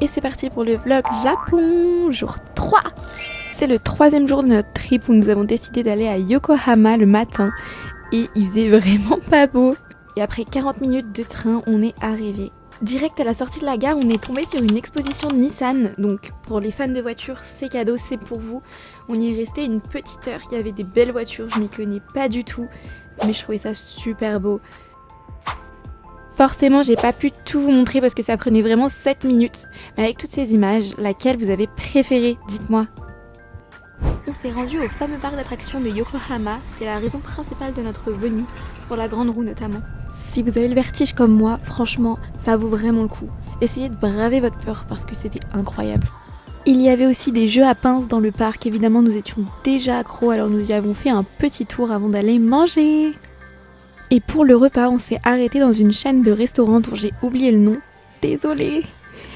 Et c'est parti pour le vlog Japon, jour 3. C'est le 3e jour de notre trip où nous avons décidé d'aller à Yokohama le matin. Et il faisait vraiment pas beau. Et après 40 minutes de train, on est arrivé. Direct à la sortie de la gare, on est tombé sur une exposition Nissan. Donc pour les fans de voitures, c'est cadeau, c'est pour vous. On y est resté une petite heure, il y avait des belles voitures, je m'y connais pas du tout. Mais je trouvais ça super beau. Forcément, j'ai pas pu tout vous montrer parce que ça prenait vraiment 7 minutes. Mais avec toutes ces images, laquelle vous avez préférée, dites-moi. On s'est rendu au fameux parc d'attractions de Yokohama. C'était la raison principale de notre venue, pour la grande roue notamment. Si vous avez le vertige comme moi, franchement, ça vaut vraiment le coup. Essayez de braver votre peur parce que c'était incroyable. Il y avait aussi des jeux à pinces dans le parc. Évidemment, nous étions déjà accros, alors nous y avons fait un petit tour avant d'aller manger. Et pour le repas, on s'est arrêté dans une chaîne de restaurants dont j'ai oublié le nom. Désolée.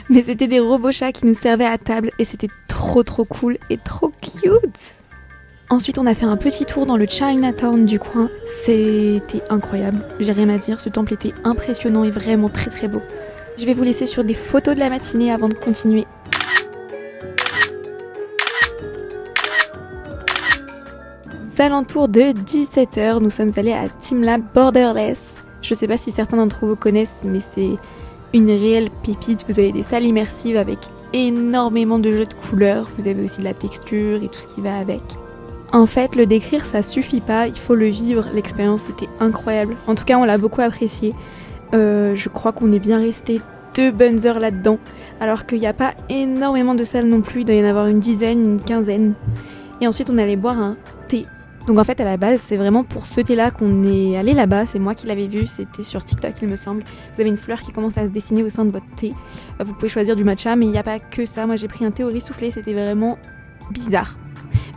Mais c'était des robots chats qui nous servaient à table et c'était trop cool et trop cute. Ensuite, on a fait un petit tour dans le Chinatown du coin. C'était incroyable. J'ai rien à dire, ce temple était impressionnant et vraiment très beau. Je vais vous laisser sur des photos de la matinée avant de continuer. Aux alentours de 17h, nous sommes allés à Teamlab Borderless. Je sais pas si certains d'entre vous connaissent, mais c'est une réelle pépite. Vous avez des salles immersives avec énormément de jeux de couleurs. Vous avez aussi de la texture et tout ce qui va avec. En fait, le décrire, ça suffit pas, il faut le vivre. L'expérience était incroyable. En tout cas, on l'a beaucoup apprécié. Je crois qu'on est bien resté 2 bonnes heures là-dedans. Alors qu'il n'y a pas énormément de salles non plus. Il doit y en avoir une dizaine, une quinzaine. Et ensuite, on allait boire un thé. Donc en fait à la base c'est vraiment pour ce thé là qu'on est allé là-bas, c'est moi qui l'avais vu, c'était sur TikTok il me semble. Vous avez une fleur qui commence à se dessiner au sein de votre thé. Vous pouvez choisir du matcha mais il n'y a pas que ça, moi j'ai pris un thé au riz soufflé, c'était vraiment bizarre.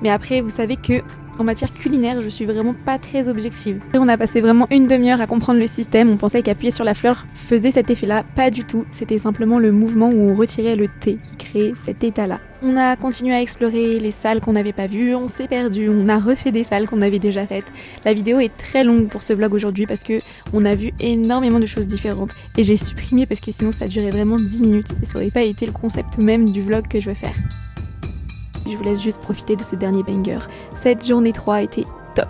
Mais après vous savez que en matière culinaire je suis vraiment pas très objective. On a passé vraiment une demi-heure à comprendre le système, on pensait qu'appuyer sur la fleur faisait cet effet là, pas du tout. C'était simplement le mouvement où on retirait le thé qui créait cet état là. On a continué à explorer les salles qu'on n'avait pas vues, on s'est perdu, on a refait des salles qu'on avait déjà faites. La vidéo est très longue pour ce vlog aujourd'hui parce que on a vu énormément de choses différentes. Et j'ai supprimé parce que sinon ça durait vraiment 10 minutes et ça aurait pas été le concept même du vlog que je veux faire. Je vous laisse juste profiter de ce dernier banger. Cette journée 3 était top.